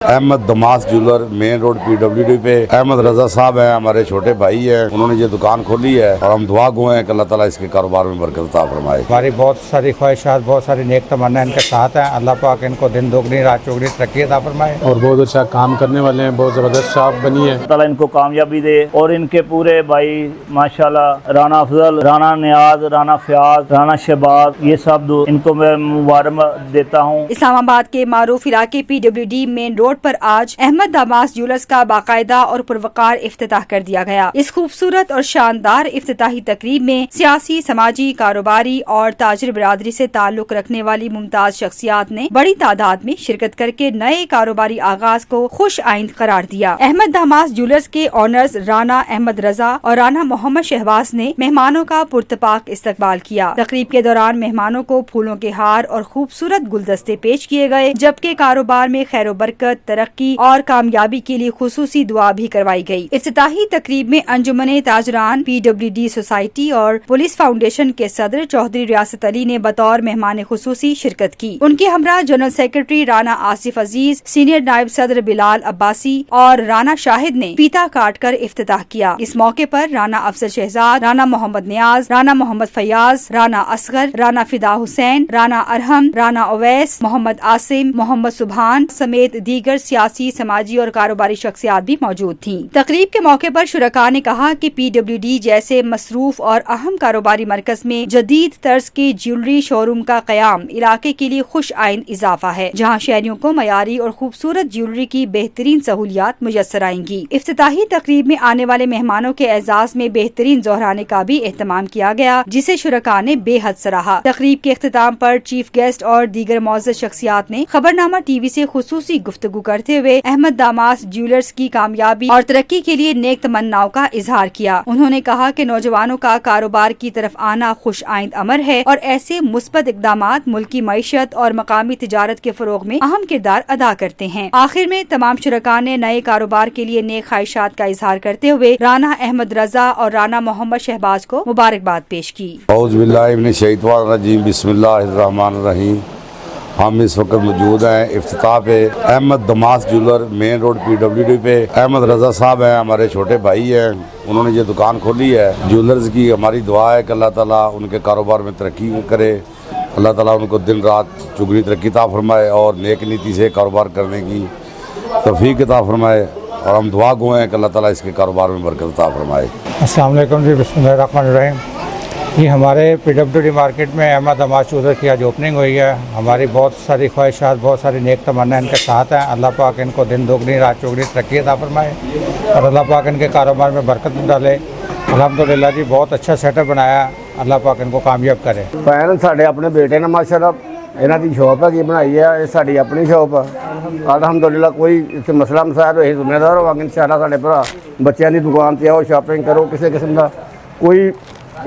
Ahmad Damas jeweller main road PWD پہ احمد رضا صاحب ہیں، ہمارے چھوٹے بھائی ہیں، انہوں نے یہ دکان کھولی ہے اور ہم دعا گو ہیں کہ اللہ تعالیٰ اس کے کاروبار میں برکت عطا فرمائے۔ ہماری بہت ساری خواہشات، بہت ساری نیک تمنا ان کے ساتھ ہیں۔ اللہ پاک ان کو دن دوگنی رات چوگنی ترقی عطا فرمائے، اور بہت اچھا کام کرنے والے ہیں، بہت زبردست شاپ بنی ہے۔ اللہ تعالیٰ ان کو کامیابی دے اور ان کے پورے بھائی ماشاءاللہ رانا افضل، رانا نیاز، رانا فیاض، رانا شہباز، یہ سب ان کو میں مبارک دیتا ہوں۔ اسلام آباد کے معروف علاقے PWD مین روڈ پر آج احمد دماس جولرز کا باقاعدہ اور پروقار افتتاح کر دیا گیا۔ اس خوبصورت اور شاندار افتتاحی تقریب میں سیاسی، سماجی، کاروباری اور تاجر برادری سے تعلق رکھنے والی ممتاز شخصیات نے بڑی تعداد میں شرکت کر کے نئے کاروباری آغاز کو خوش آئند قرار دیا۔ احمد دماس جولرز کے آنرز رانا احمد رضا اور رانا محمد شہباز نے مہمانوں کا پرتپاک استقبال کیا۔ تقریب کے دوران مہمانوں کو پھولوں کے ہار اور خوبصورت گلدستے پیش کیے گئے، جبکہ کاروبار میں خیر و برکت، ترقی اور کامیابی کے لیے خصوصی دعا بھی کروائی گئی۔ افتتاحی تقریب میں انجمن تاجران PWD سوسائٹی اور پولیس فاؤنڈیشن کے صدر چودھری ریاست علی نے بطور مہمان خصوصی شرکت کی۔ ان کے ہمراہ جنرل سیکرٹری رانا آصف عزیز، سینئر نائب صدر بلال عباسی اور رانا شاہد نے فیتا کاٹ کر افتتاح کیا۔ اس موقع پر رانا افضل شہزاد، رانا محمد نیاز، رانا محمد فیاض، رانا اصغر، رانا فدا حسین، رانا ارحم، رانا اویس، محمد عاصم، محمد سبحان سمیت دیگر سیاسی، سماجی اور کاروباری شخصیات بھی موجود تھیں۔ تقریب کے موقع پر شرکاء نے کہا کہ PWD جیسے مصروف اور اہم کاروباری مرکز میں جدید طرز کے جیولری شو روم کا قیام علاقے کے لیے خوش آئند اضافہ ہے، جہاں شہریوں کو معیاری اور خوبصورت جیولری کی بہترین سہولیات میسر آئیں گی۔ افتتاحی تقریب میں آنے والے مہمانوں کے اعزاز میں بہترین زہرانے کا بھی اہتمام کیا گیا، جسے شرکاء نے بے حد سراہا۔ تقریب کے اختتام پر چیف گیسٹ اور دیگر معزز شخصیات نے خبرنامہ TV سے خصوصی گفتگو کرتے ہوئے احمد دماس جولرز کی کامیابی اور ترقی کے لیے نیک تمناؤں کا اظہار کیا۔ انہوں نے کہا کہ نوجوانوں کا کاروبار کی طرف آنا خوش آئند امر ہے اور ایسے مثبت اقدامات ملکی معیشت اور مقامی تجارت کے فروغ میں اہم کردار ادا کرتے ہیں۔ آخر میں تمام شرکاء نے نئے کاروبار کے لیے نیک خواہشات کا اظہار کرتے ہوئے رانا احمد رضا اور رانا محمد شہباز کو مبارکباد پیش کی۔ اعوذ باللہ من الشیطان الرجیم، بسم اللہ الرحمن الرحیم۔ ہم اس وقت موجود ہیں افتتاح پہ Ahmed Damas jeweller main road PWD پہ۔ احمد رضا صاحب ہیں، ہمارے چھوٹے بھائی ہیں، انہوں نے یہ دکان کھولی ہے جولرز کی۔ ہماری دعا ہے کہ اللہ تعالیٰ ان کے کاروبار میں ترقی کرے، اللہ تعالیٰ ان کو دن رات چگنی ترقی عطا فرمائے اور نیک نیتی سے کاروبار کرنے کی توفیق عطا فرمائے، اور ہم دعا گو ہیں کہ اللہ تعالیٰ اس کے کاروبار میں برکت عطا فرمائے۔ السلام علیکم جی، بسم اللہ الرحمن الرحیم۔ یہ ہمارے PWD مارکیٹ میں احمد دماس جولر کی آج اوپننگ ہوئی ہے۔ ہماری بہت ساری خواہشات، بہت ساری نیک تمنا ان کے ساتھ ہیں۔ اللہ پاک ان کو دن دوگنی رات چوگنی ترقی عطا فرمائے اور اللہ پاک ان کے کاروبار میں برکت ڈالے۔ الحمدللہ جی، بہت اچھا سیٹ اپ بنایا، اللہ پاک ان کو کامیاب کرے۔ پہلے ساڈے اپنے بیٹے نے ماشاءاللہ ਇਹਨਾਂ ਦੀ ਸ਼ੌਪ ਹੈਗੀ ਬਣਾਈ ਹੈ, ਇਹ ਸਾਡੀ ਆਪਣੀ ਸ਼ੌਪ ਆ। ਅਲਹਮਦੁਲਿਲਾ ਕੋਈ ਇੱਥੇ ਮਸਲਾ ਮਸਾਇਲ ਹੋਏ ਜ਼ਿੰਮੇਦਾਰ ਹੋਵਾਂਗੇ ਇਨਸ਼ਾਅੱਲਾ। ਸਾਡੇ ਭਰਾ ਬੱਚਿਆਂ ਦੀ ਦੁਕਾਨ ਤੇ ਆਓ, ਸ਼ਾਪਿੰਗ ਕਰੋ, ਕਿਸੇ ਕਿਸਮ ਦਾ ਕੋਈ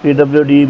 PWD